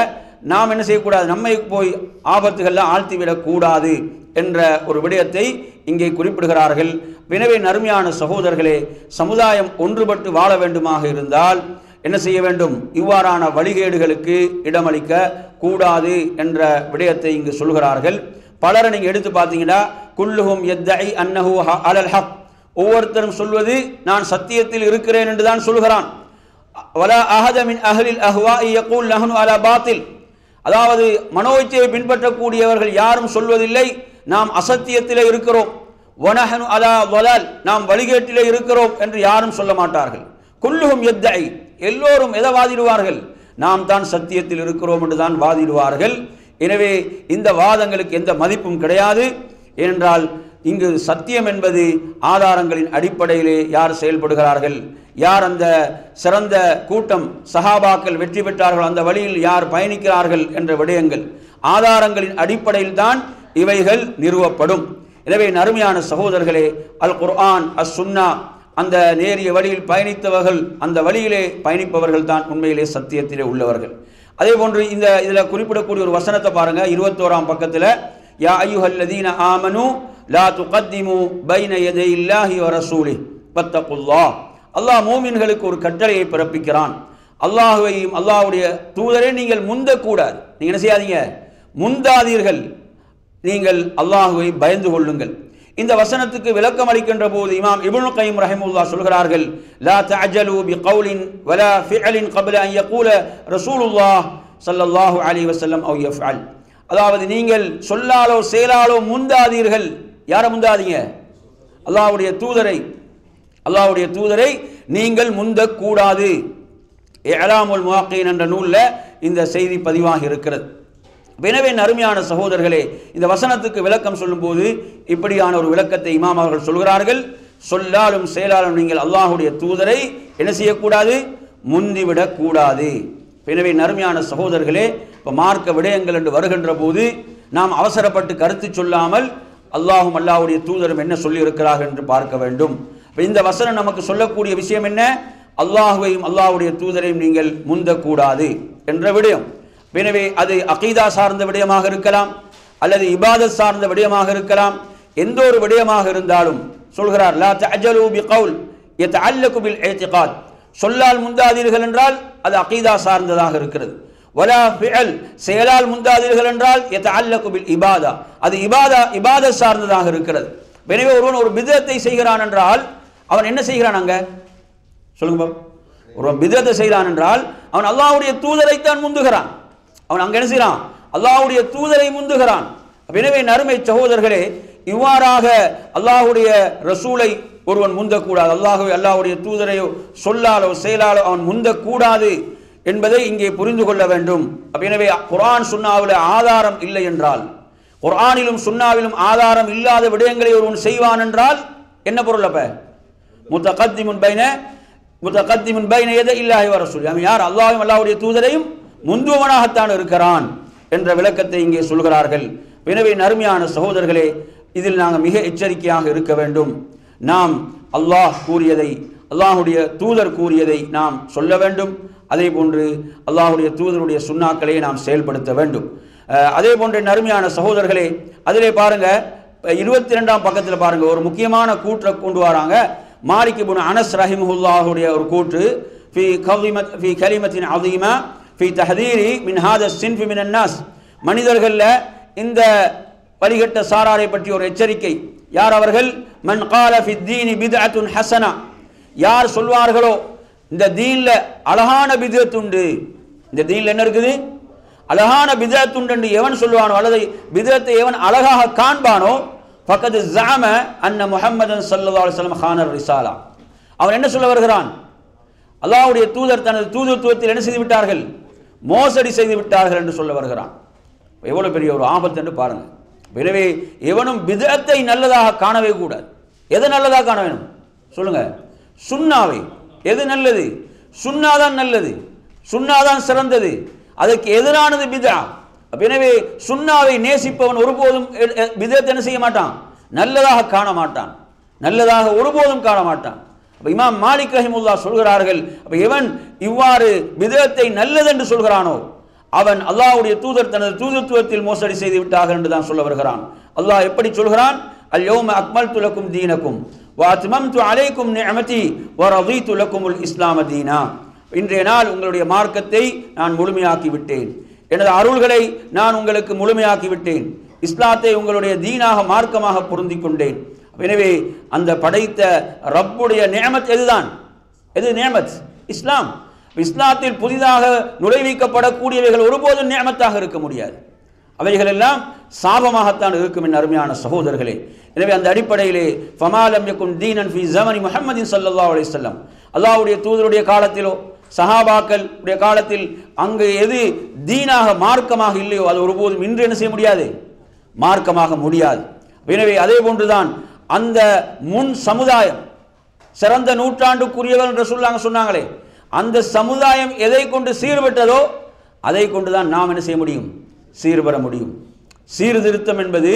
Speaker 1: நாம் என்ன செய்யக்கூடாது, நம்மை போய் ஆபத்துகளில் ஆழ்த்திவிடக்கூடாது என்ற ஒரு விடயத்தை இங்கே குறிப்பிடுகிறார்கள். எனவே நறுமையான சகோதரர்களே, சமுதாயம் ஒன்றுபட்டு வாழ வேண்டுமாக இருந்தால் என்ன செய்ய வேண்டும், இவ்வாறான வழிகேடுகளுக்கு இடமளிக்க கூடாது என்ற விடயத்தை இங்கு சொல்கிறார்கள். பலரை நீங்கள் எடுத்து பார்த்தீங்கன்னா, குல்லுஹும் யத்தஇ அன்னஹு அலல் ஹக், ஒவ்வொருத்தரும் சொல்வது நான் சத்தியத்தில் இருக்கிறேன் என்று தான் சொல்கிறான். வலா அஹத மின் அஹ்லில் அஹ்வாஇ யகூல் நஹ்னு அலா பாத்தில், அதாவது மனோயிச்சையை பின்பற்றக்கூடியவர்கள் யாரும் சொல்வதில்லை நாம் அசத்தியத்திலே இருக்கிறோம். வனஹனு அலா வலால், நாம் வழிகேட்டிலே இருக்கிறோம் என்று யாரும் சொல்ல மாட்டார்கள். குல்லுஹும் யத்தஇ, எல்லோரும் எதை வாதிடுவார்கள், நாம் தான் சத்தியத்தில் இருக்கிறோம் என்று தான் வாதிடுவார்கள். எனவே இந்த வாதங்களுக்கு எந்த மதிப்பும் கிடையாது. ஏனென்றால் இங்கு சத்தியம் என்பது ஆதாரங்களின் அடிப்படையிலே யார் செயல்படுகிறார்கள், யார் அந்த சிறந்த கூட்டம் சஹாபாக்கள் வெற்றி பெற்றார்கள், அந்த வழியில் யார் பயணிக்கிறார்கள் என்ற விடயங்கள் ஆதாரங்களின் அடிப்படையில் தான் இவைகள் நிறுவப்படும். எனவே நறுமையான சகோதரர்களே, அல் குர்ஆன் அஸ் சுன்னா, அந்த நேரிய வழியில் பயணித்தவர்கள், அந்த வழியிலே பயணிப்பவர்கள் தான் உண்மையிலே சத்தியத்திலே உள்ளவர்கள். அதே போன்று இந்த இதில் குறிப்பிடக்கூடிய ஒரு வசனத்தை பாருங்க, 21ஆம் பக்கத்தில், யா அய்யுஹல்லதீன ஆமனு லா துகத்திமு பைன யதையில்லாஹி வ ரசூலிஹி வத்தகுல்லாஹ், அல்லாஹ் மூமின்களுக்கு ஒரு கட்டளையை பிறப்பிக்கிறான். அல்லாஹ்வையும் அல்லாஹ்வுடைய தூதரை நீங்கள் முந்தக்கூடாது. நீங்கள் என்ன செய்யாதீங்க, முந்தாதீர்கள், நீங்கள் அல்லாஹ்வை பயந்து கொள்ளுங்கள். இந்த வசனத்துக்கு விளக்கம் அளிக்கின்ற போது இமாம் இப்னு கைம் ரஹிமஹுல்லாஹ் சொல்கிறார்கள், லா தஅஜலு பிகௌலின் வலா ஃபிஅலின் قبل ان يقول رسول الله صلى الله عليه وسلم او يفعل, அதாவது நீங்கள் சொல்லாலோ செயலாலோ முந்தாதீர்கள். யாரை முந்தாதீங்க, அல்லாஹ்வுடைய தூதரை, அல்லாஹ்வுடைய தூதரை நீங்கள் முந்தக்கூடாது. இஅலாமுல் முவக்கின் என்ற நூலில் இந்த செய்தி பதிவாகி இருக்கிறது. எனவே அருமையான சகோதரர்களே, இந்த வசனத்துக்கு விளக்கம் சொல்லும்போது இப்படியான ஒரு விளக்கத்தை இமாம் அவர்கள் சொல்கிறார்கள். சொல்லாலும் செயலாலும் நீங்கள் அல்லாஹ்வுடைய தூதரை என்ன செய்யக்கூடாது, முந்திவிடக் கூடாது. எனவே அருமையான சகோதரர்களே, இப்போ மார்க்க விடயங்கள் என்று வருகின்ற போது நாம் அவசரப்பட்டு கருத்து சொல்லாமல் அல்லாஹும் அல்லாஹ்வுடைய தூதரும் என்ன சொல்லி இருக்கிறார்கள் என்று பார்க்க வேண்டும். இந்த வசனம் நமக்கு சொல்லக்கூடிய விஷயம் என்ன, அல்லாஹுவையும் அல்லாஹ்வுடைய தூதரையும் நீங்கள் முந்தக்கூடாது என்ற விடயம். எனவே அது அகீதா சார்ந்த விடயமாக இருக்கலாம், அல்லது இபாதத் சார்ந்த விடயமாக இருக்கலாம். எந்த ஒரு விடயமாக இருந்தாலும் சொல்கிறார், லா தஅஜலு பிகௌல் யதஅல்லகு பில் இஅ்திகாத், சொல்லால் முந்தாதீர்கள் என்றால் அது அகீதா சார்ந்ததாக இருக்கிறது. வலா ஃபிஅல், செயலால் முந்தாதீர்கள் என்றால் யதஅல்லகு பில் இபாதா, அது இபாதத் சார்ந்ததாக இருக்கிறது. எனவே ஒருவன் ஒரு பிதத்தை செய்கிறான் என்றால் அவன் என்ன செய்கிறான், அங்க சொல்லுங்க, ஒருவன் பிதத்தை செய்கிறான் என்றால் அவன் அல்லாஹ்வுடைய தூதரை தான் முந்துகிறான். அவன் அங்க என்ன செய்யறான், அல்லாஹ்வுடைய தூதரை முந்துகிறான். எனவே நறுமை சகோதரர்களே, இவ்வாறாக அல்லாஹ்வுடைய ரசூலை ஒருவன் முந்தக்கூடாது, அல்லாஹ்வுடைய தூதரையோ சொல்லாலோ செயலாலோ அவன் முந்தக்கூடாது என்பதை இங்கே புரிந்து கொள்ள வேண்டும். எனவே குர்ஆன் சுன்னாவில் ஆதாரம் இல்லை என்றால், குர்ஆனிலும் சுன்னாவிலும் ஆதாரம் இல்லாத விடயங்களை ஒருவன் செய்வான் என்றால் என்ன பொருள்? அப்ப முத்தகத்திமுன் பைன யதையில்லாஹி வ ரசூலி, அவன் யார்? அல்லாஹ்வையும் அல்லாஹ்வுடைய தூதரையும் முந்துவனாகத்தான் இருக்கிறான் என்ற விளக்கத்தை இங்கே சொல்கிறார்கள். எனவே நறுமையான சகோதரர்களே, இதில் நாங்கள் மிக எச்சரிக்கையாக இருக்க வேண்டும். நாம் அல்லாஹ் கூறியதை, அல்லாஹ்வுடைய தூதர் கூறியதை நாம் சொல்ல வேண்டும். அதே போன்று அல்லாஹ்வுடைய தூதருடைய சுன்னாக்களை நாம் செயல்படுத்த வேண்டும். அதே போன்ற நறுமையான சகோதரர்களே, அதிலே பாருங்க 22ஆம் பக்கத்தில் பாருங்க, ஒரு முக்கியமான கூற்றை கொண்டு வராங்க. மாலிக் இப்னு அனஸ் ரஹிமஹுல்லாஹுடைய ஒரு கூற்று, ஃபி கலிமத்தின் அஸீமா ஃபி தஹதீரி மின் ஹாதா ஸின்ஃபி மினன் நாஸ், மனிதர்கள்ல இந்த வழிகட்ட சாராரை பற்றி ஒரு எச்சரிக்கை. யார் அவர்கள்? மன் கால ஃபி தீனி பித்அத்துன் ஹஸனா, யார் சொல்வார்களோ இந்த தீன்ல அழகான பித்அத் உண்டு, இந்த தீன்ல என்ன இருக்குது? அழகான பித்அத் உண்டு என்று எவன் சொல்வானோ, அல்லது பித்அத்தை எவன் அழகாக காண்பானோ, ஃபக்கத் ஸஅம அன்ன முஹம்மதன் ஸல்லல்லாஹு அலைஹி வஸல்லம் கான ரிசாலா, அவன் என்ன சொல்ல வருகிறான்? அல்லாஹ்வுடைய தூதர் தனது தூதத்துவத்தில் என்ன செய்து விட்டார்கள்? மோசடி செய்து விட்டார்கள் என்று சொல்ல வருகிறான். எவ்வளவு பெரிய ஒரு ஆபத்து என்று பாருங்க. எனவே எவனும் பித்அத்தை நல்லதாக காணவே கூடாது. எதை நல்லதாக காண வேணும் சொல்லுங்க? சுன்னாவை. எது நல்லது? சுன்னாதான் நல்லது, சுன்னாதான் சிறந்தது. அதற்கு எதிரானது பித்ஆ. எனவே சுன்னாவை நேசிப்பவன் ஒருபோதும் பித்அத் என்ன செய்ய மாட்டான்? நல்லதாக காண மாட்டான், நல்லதாக ஒருபோதும் காண மாட்டான். இமாம் மாலிக் ரஹிமுல்லாஹ் சொல்கிறார்கள், எவன் இவ்வாறு பித்அத்தை நல்லது என்று சொல்கிறானோ அவன் அல்லாஹ்வுடைய தூதர் தனது தூதத்துவத்தில் மோசடி செய்து விட்டார்கள் என்று தான் சொல்ல வருகிறான். அல்லாஹ் எப்படி சொல்கிறான்? அல் யௌம அக்மல்து லக்கும் தீனக்கும் வ அத்மம்து அலைக்கும் நிஅமதி வ ரதீது லக்குமுல் இஸ்லாம தீனா, இன்றைய நாள் உங்களுடைய மார்க்கத்தை நான் முழுமையாக்கி விட்டேன், எனது அருள்களை நான் உங்களுக்கு முழுமையாக்கி விட்டேன், இஸ்லாத்தை உங்களுடைய தீனாக மார்க்கமாக பொருந்தி கொண்டேன். எனவே அந்த படைத்த ரப்புடைய நிஅமத் எதுதான்? எது நிஅமத்? இஸ்லாம். இஸ்லாத்தில் புதிதாக நுழைவிக்கப்படக்கூடியவைகள் ஒருபோதும் நிஅமத்தாக இருக்க முடியாது, அவைகள் எல்லாம் சாபமாகத்தான் இருக்கும் என் அருமையான சகோதரர்களே. எனவே அந்த அடிப்படையிலே ஃபமாலம் யகுன் தீனன் ஃபீ ஸமனி முஹம்மதின் ஸல்லல்லாஹு அலைஹி வஸல்லம், அல்லாஹ்வுடைய தூதருடைய காலத்திலோ சஹாபாக்கள் உடைய காலத்தில் அங்கு எது தீனாக மார்க்கமாக இல்லையோ அது ஒருபோதும் இன்று என்ன செய்ய முடியாது? மார்க்கமாக முடியாது. எனவே அதே போன்றுதான் அந்த முன் சமுதாயம், சிறந்த நூற்றாண்டுக்குரியவர் என்று சொன்னாங்களே, அந்த சமுதாயம் எதை கொண்டு சீர்பெற்றதோ அதை கொண்டுதான் நாம் என்ன செய்ய முடியும்? சீர்பெற முடியும். சீர்திருத்தம் என்பது,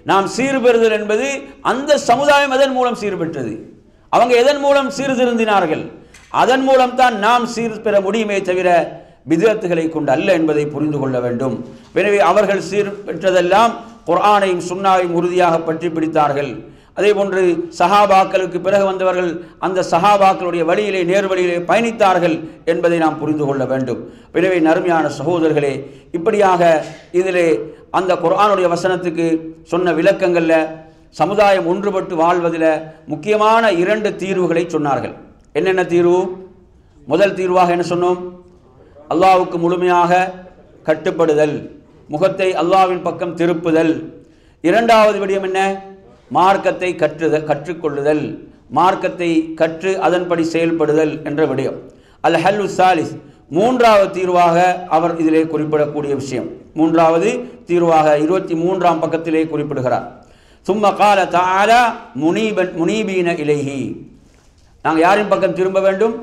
Speaker 1: நாம் சீர்பெறுதல் என்பது அந்த சமுதாயம் எதன் மூலம் சீர்பெற்றது, அவங்க எதன் மூலம் சீர்திருந்தினார்கள், அதன் மூலம் தான் நாம் சீர்பெற முடியுமே தவிர பித்அத்துகளை கொண்டு அல்ல என்பதை புரிந்து கொள்ள வேண்டும். எனவே அவர்கள் சீர்பெற்றதெல்லாம் குர்ஆனையும் சுன்னாவையும் உறுதியாக பற்றி பிடித்தார்கள். அதே போன்று சஹாபாக்களுக்கு பிறகு வந்தவர்கள் அந்த சஹாபாக்களுடைய வழியிலே நேர்வழியிலே பயணித்தார்கள் என்பதை நாம் புரிந்து கொள்ள வேண்டும். எனவே நறுமையான சகோதரர்களே, இப்படியாக இதிலே அந்த குர்ஆனுடைய வசனத்துக்கு சொன்ன விளக்கங்களில் சமுதாயம் ஒன்றுபட்டு வாழ்வதில் முக்கியமான 2 தீர்வுகளை சொன்னார்கள். என்னென்ன தீர்வு? முதல் தீர்வாக என்ன சொன்னோம்? அல்லாஹ்வுக்கு முழுமையாக கட்டுப்படுதல், முகத்தை அல்லாஹ்வின் பக்கம் திருப்புதல். இரண்டாவது விடயம் என்ன? மார்க்கத்தை கற்றுக்கொள்ளுதல், மார்க்கத்தை கற்று அதன்படி செயல்படுதல் என்ற விடயம். அல் ஹல்லு சாலிஸ், மூன்றாவது தீர்வாக அவர் இதிலே குறிப்பிடக்கூடிய விஷயம், மூன்றாவது தீர்வாக 23ஆம் பக்கத்திலே குறிப்பிடுகிறார். சும்ம கால தஆலா முனீபீன இலைஹி, நாங்கள் யாரின் பக்கம் திரும்ப வேண்டும்?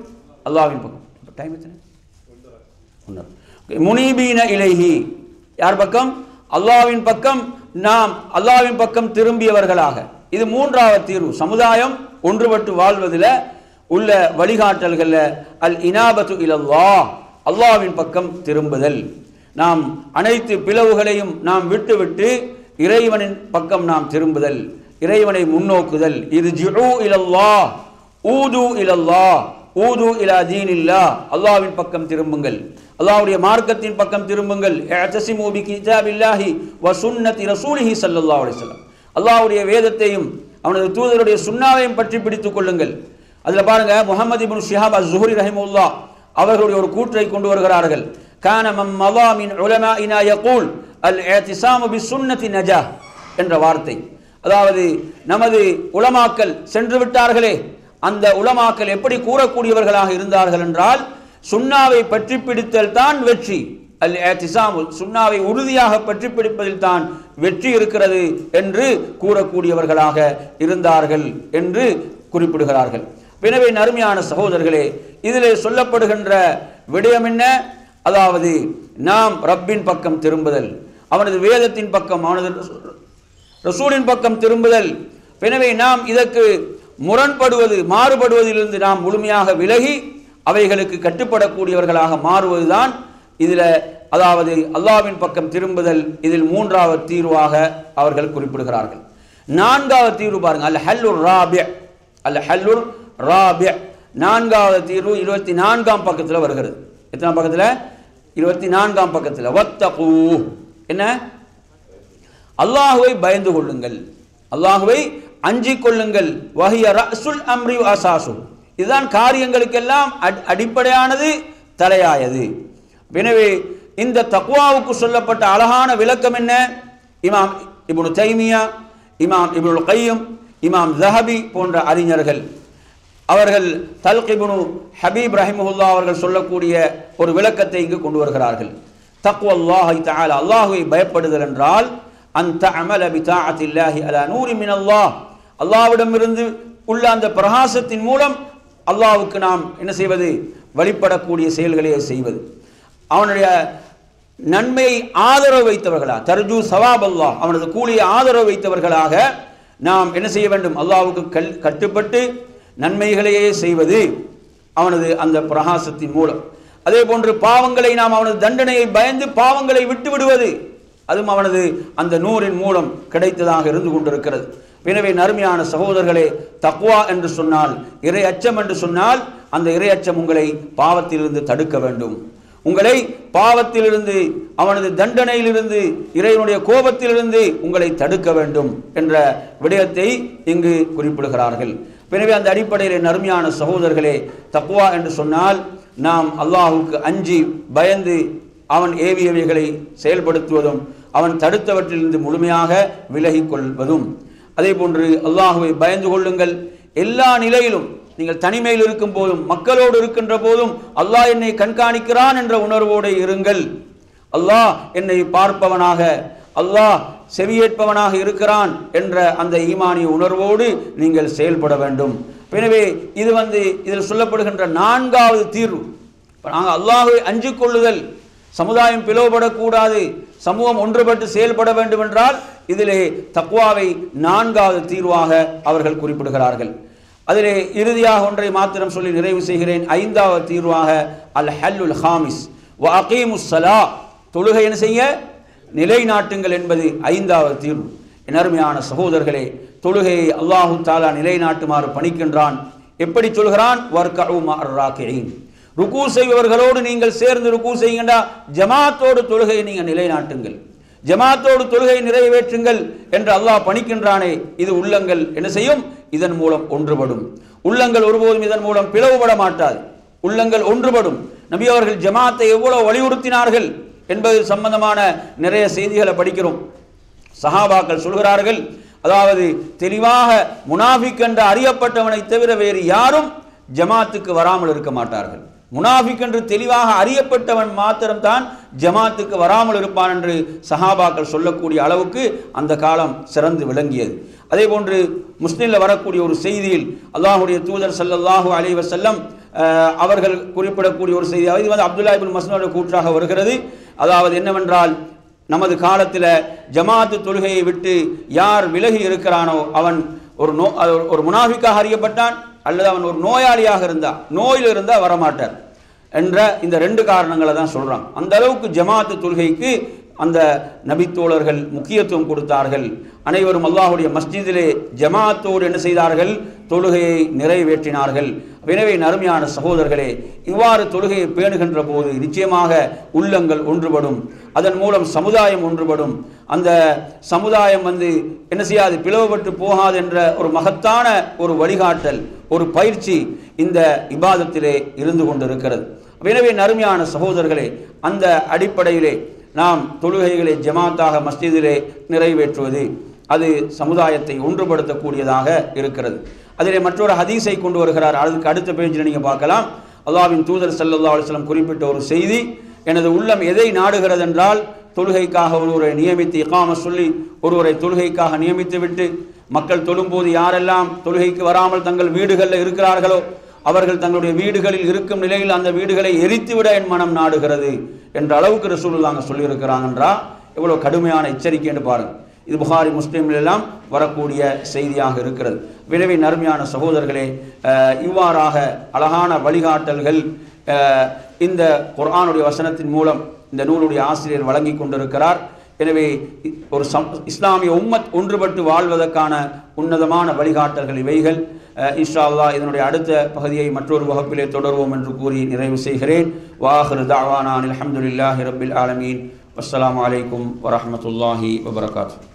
Speaker 1: அல்லாஹ்வின் பக்கம். டைம் எத்தனை? முனீபீன இலைஹி, யார் பக்கம்? அல்லாஹ்வின் பக்கம். நாம் அல்லாஹ்வின் பக்கம் திரும்பியவர்களாக. இது மூன்றாவது தீர்வு. சமுதாயம் ஒன்றுபட்டு வாழ்வதில் உள்ள வழிகாட்டல்கள் அல் இனாபத்து இலல்லாஹ், அல்லாஹ்வின் பக்கம் திரும்புதல். நாம் அனைத்து பிளவுகளையும் நாம் விட்டுவிட்டு இறைவனின் பக்கம் நாம் திரும்புதல், இறைவனை முன்னோக்குதல். இது ஜிஉ இலல்லாஹ், ஊது இலல்லாஹ், ஊது இலா தீனில்லாஹ், அல்லாஹ்வின் பக்கம் திரும்புங்கள், அல்லாஹ்வுடைய மார்க்கத்தின் பக்கம் திரும்புங்கள். இஅ்தஸிமு பிகிதாபில்லாஹி வ சுன்னதி ரசூலிஹி ஸல்லல்லாஹு அலைஹி வஸல்லம், அல்லாஹ்வுடைய வேதத்தையும் அவனது தூதருடைய சுன்னாவையும் பற்றி பிடித்துக் கொள்ளுங்கள். அதில் பாருங்க, முஹம்மது இப்னு ஷிஹாப் அஸ்-ஸுஹ்ரி ரஹிமஹுல்லாஹ் அவர்களுடைய ஒரு கூற்றை கொண்டு வருகிறார்கள். கான மம் மதா மின் உலமாஇனா யகூல் அல் இஅ்திஸாமு பிஸ்ஸுன்னதி நஜா என்ற வார்த்தை. அதாவது நமது உலமாக்கள் சென்று விட்டார்களே, அந்த உலமாக்கள் எப்படி கூறக்கூடியவர்களாக இருந்தார்கள் என்றால், சுன்னாவை பற்றி பிடித்தல் தான் வெற்றி. அல் இஅ்திஸாமு, சுன்னாவை உறுதியாக பற்றி பிடிப்பதில் தான் வெற்றி இருக்கிறது என்று கூறக்கூடியவர்களாக இருந்தார்கள் என்று குறிப்பிடுகிறார்கள். எனவே நறுமையான சகோதரர்களே, இதிலே சொல்லப்படுகின்ற விடயம் என்ன? அதாவது நாம் ரப்பின் பக்கம் திரும்புதல், அவனது வேதத்தின் பக்கம், அவனது ரசூலின் பக்கம் திரும்புதல். எனவே நாம் இதற்கு முரண்படுவது, மாறுபடுவதிலிருந்து நாம் முழுமையாக விலகி அவைகளுக்கு கட்டுப்படக்கூடியவர்களாக மாறுவதுதான் இதில், அதாவது அல்லாஹ்வின் பக்கம் திரும்புதல். இதில் மூன்றாவது தீர்வாக அவர்கள் குறிப்பிடுகிறார்கள். நான்காவது தீர்வு பாருங்க, அல் ஹல்லுர் ராபி', அல் ஹல்லுர் ராபி', நான்காவது தீர்வு 24ஆம் பக்கத்தில் வருகிறது. எத்தனாம் பக்கத்தில்? 24ஆம் பக்கத்தில். வத்தகூ, என்ன? அல்லாஹுவை பயந்து கொள்ளுங்கள், அல்லாஹுவை அஞ்சிக் கொள்ளுங்கள். வஹிய ரஅசுல் அம்ரி வ அஸாசு, இதுதான் காரியங்களுக்கெல்லாம் அடிப்படையானது, தலையாயது. எனவே இந்த தக்வாவுக்கு சொல்லப்பட்ட அழகான விளக்கம் என்ன? இமாம் இப்னு தைமியா, இமாம் இப்னுல் கையும், இமாம் ஸஹபி போன்ற அறிஞர்கள் அவர்கள் தல்க் இப்னு ஹபீப் ரஹிமஹுல்லாஹ் அவர்கள் சொல்லக்கூடிய ஒரு விளக்கத்தை இங்கு கொண்டு வருகிறார்கள். தக்வல்லாஹி தஆலா, அல்லாஹ்வை பயப்படுதல் என்றால் அந்த அமல பிதாஅத்தில்லாஹி அலா நூரி மினல்லாஹ், அல்லாஹ்விடமிருந்து உள்ள அந்த பிரகாசத்தின் மூலம் அல்லாஹ்வுக்கு நாம் என்ன செய்வது? வழிபடக்கூடிய செயல்களை செய்வது. அவனுடைய நன்மையை ஆதரவு வைத்தவர்களாக, தர்ஜூ சவாப் அல்லாஹ், அவனது கூலியை ஆதரவு வைத்தவர்களாக நாம் என்ன செய்ய வேண்டும்? அல்லாஹ்வுக்கு கட்டுப்பட்டு நன்மைகளையே செய்வது அவனது அந்த பிரகாசத்தின் மூலம். அதே போன்று பாவங்களை நாம் அவனது தண்டனையை பயந்து பாவங்களை விட்டு விடுவது, அதுவும் அவனது அந்த நூரின் மூலம் கிடைத்ததாக இருந்து கொண்டிருக்கிறது. எனவே நறுமையான சகோதரர்களே, தக்வா என்று சொன்னால், இறை அச்சம் என்று சொன்னால், அந்த இறை அச்சம் உங்களை பாவத்திலிருந்து தடுக்க வேண்டும், உங்களை பாவத்திலிருந்து, அவனது தண்டனையிலிருந்து, இறைவனுடைய கோபத்திலிருந்து உங்களை தடுக்க வேண்டும் என்ற விடயத்தை இங்கு குறிப்பிடுகிறார்கள். எனவே அந்த அடிப்படையில் நறுமையான சகோதரர்களே, தக்வா என்று சொன்னால் நாம் அல்லாஹுக்கு அஞ்சி பயந்து அவன் ஏவியவைகளை செயல்படுத்துவதும் அவன் தடுத்தவற்றிலிருந்து முழுமையாக விலகி கொள்வதும். அதே போன்று அல்லாஹுவை பயந்து கொள்ளுங்கள். எல்லா நிலையிலும், நீங்கள் தனிமையில் இருக்கும் போதும் மக்களோடு இருக்கின்ற போதும் அல்லாஹ் என்னை கண்காணிக்கிறான் என்ற உணர்வோடு இருங்கள். அல்லாஹ் என்னை பார்ப்பவனாக, அல்லாஹ் செவியேற்பவனாக இருக்கிறான் என்ற அந்த ஈமானிய உணர்வோடு நீங்கள் செயல்பட வேண்டும். எனவே இது இதில் சொல்லப்படுகின்ற நான்காவது தீர்வு. நாங்கள் அல்லாஹ்வை அஞ்சிக் கொள்ளுதல், சமுதாயம் பிளவுபடக்கூடாது, சமூகம் ஒன்றுபட்டு செயல்பட வேண்டும் என்றால் இதிலே தக்வாவை நான்காவது தீர்வாக அவர்கள் குறிப்பிடுகிறார்கள். அதிலே இறுதியாக ஒன்றை மாத்திரம் சொல்லி நிறைவு செய்கிறேன். ஐந்தாவது தீர்வாக அல் ஹல்லுல் ஹாமிஸ் வ அகீமுஸ் ஸலா, தொழுகை என்ன செய்ய? நிலைநாட்டுங்கள் என்பது ஐந்தாவது தீர்வு. என் அருமையான சகோதரர்களே, தொழுகையை அல்லாஹு தாலா நிலைநாட்டுமாறு பணிக்கின்றான். எப்படி சொல்கிறான்? வர்கஉ மஅர் ராக்கிஈன், ருக்கு செய்பவர்களோடு நீங்கள் சேர்ந்து ருக்கு செய்யுங்கண்டா, ஜமாத்தோடு தொழுகையை நீங்கள் நிலைநாட்டுங்கள், ஜமாத்தோடு தொழுகையை நிறைவேற்றுங்கள் என்று அல்லாஹ் பணிக்கின்றானே. இது உள்ளங்கள் என்ன செய்யும்? இதன் மூலம் ஒன்றுபடும். உள்ளங்கள் ஒருபோதும் இதன் மூலம் பிளவுபட மாட்டாது, உள்ளங்கள் ஒன்றுபடும். நபி அவர்கள் ஜமாத்தை எவ்வளவு வலியுறுத்தினார்கள் என்பது சம்பந்தமான நிறைய செய்திகளை படிக்கிறோம். சஹாபாக்கள் சொல்கிறார்கள், அதாவது தெளிவாக முனாஃபிக் என்ற அறியப்பட்டவனை தவிர வேறு யாரும் ஜமாத்துக்கு வராமல் இருக்க மாட்டார்கள். முனாஃபிக் என்று தெளிவாக அறியப்பட்டவன் மாத்திரம்தான் ஜமாத்துக்கு வராமல் இருப்பான் என்று சஹாபாக்கள் சொல்லக்கூடிய அளவுக்கு அந்த காலம் சிறந்து விளங்கியது. அதே போன்று முஸ்லிமில் வரக்கூடிய ஒரு செய்தியில் அல்லாஹுடைய தூதர் ஸல்லல்லாஹு அலைஹி வஸல்லம் அவர்கள் குறிப்பிடக்கூடிய ஒரு செய்தி, இது அப்துல்லா இப்னு மஸ்ஊதுடைய கூற்றாக வருகிறது. அதாவது என்னவென்றால், நமது காலத்தில் ஜமாத்து தொழுகையை விட்டு யார் விலகி இருக்கிறானோ அவன் ஒரு முனாஃபிக்காக அறியப்பட்டான், அல்லது அவன் ஒரு நோயாளியாக இருந்தால், நோயில் இருந்தால் வரமாட்டார் என்ற இந்த ரெண்டு காரணங்களை தான் சொல்கிறான். அந்த அளவுக்கு ஜமாத்து தொழுகைக்கு அந்த நபித்தோழர்கள் முக்கியத்துவம் கொடுத்தார்கள். அனைவரும் அல்லாஹுடைய மஸ்ஜிதிலே ஜமாத்தோடு என்ன செய்தார்கள்? தொழுகையை நிறைவேற்றினார்கள். எனவே நறுமையான சகோதரர்களே, இவ்வாறு தொழுகையை பேணுகின்ற போது நிச்சயமாக உள்ளங்கள் ஒன்றுபடும், அதன் மூலம் சமுதாயம் ஒன்றுபடும். அந்த சமுதாயம் என்ன செய்யாது? பிளவுபட்டு போகாது என்ற ஒரு மகத்தான ஒரு வழிகாட்டல், ஒரு பயிற்சி இந்த இபாதத்திலே இருந்து கொண்டிருக்கிறது. எனவே நறுமையான சகோதரர்களே, அந்த அடிப்படையிலே நாம் தொழுகைகளை ஜமாத்தாக மஸ்ஜிதிலே நிறைவேற்றுவது அது சமுதாயத்தை ஒன்றுபடுத்தக்கூடியதாக இருக்கிறது. அதிலே மற்றொரு ஹதீஸை கொண்டு வருகிறார். அதுக்கு அடுத்த பேஜில் நீங்கள் பார்க்கலாம். அல்லாஹ்வின் தூதர் ஸல்லல்லாஹு அலைஹி வஸல்லம் குறிப்பிட்ட ஒரு செய்தி, எனது உள்ளம் எதை நாடுகிறது என்றால் தொழுகைக்காக ஒருவரை நியமித்து இகாமத் சொல்லி ஒருவரை தொழுகைக்காக நியமித்து விட்டு மக்கள் தொழும்போது யாரெல்லாம் தொழுகைக்கு வராமல் தங்கள் வீடுகளில் இருக்கிறார்களோ அவர்கள் தங்களுடைய வீடுகளில் இருக்கும் நிலையில் அந்த வீடுகளை எரித்துவிட என் மனம் நாடுகிறது என்ற அளவுக்கு ரசூலுல்லாஹ் சொல்லியிருக்கிறாங்கன்றா எவ்வளோ கடுமையான எச்சரிக்கை என்று பாருங்கள். இது புகாரி முஸ்லிம்களெல்லாம் வரக்கூடிய செய்தியாக இருக்கிறது. எனவே நறுமையான சகோதரர்களே, இவ்வாறாக அழகான வழிகாட்டல்கள் இந்த குர்ஆனுடைய வசனத்தின் மூலம் இந்த நூலுடைய ஆசிரியர் வழங்கி கொண்டிருக்கிறார். எனவே ஒரு இஸ்லாமிய உம்மத் ஒன்றுபட்டு வாழ்வதற்கான உன்னதமான வழிகாட்டல்கள் இவைகள். இன்ஷா அல்லாஹ் இதனுடைய அடுத்த பகுதியை மற்றொரு வகுப்பிலே தொடர்வோம் என்று கூறி நிறைவு செய்கிறேன். வாஹிரு தஅவானா அல்ஹம்துலில்லாஹி ரப்பில் ஆலமீன். வஸ்ஸலாமு அலைக்கும் வரஹ்மத்துல்லாஹி வபரகாத்துஹு.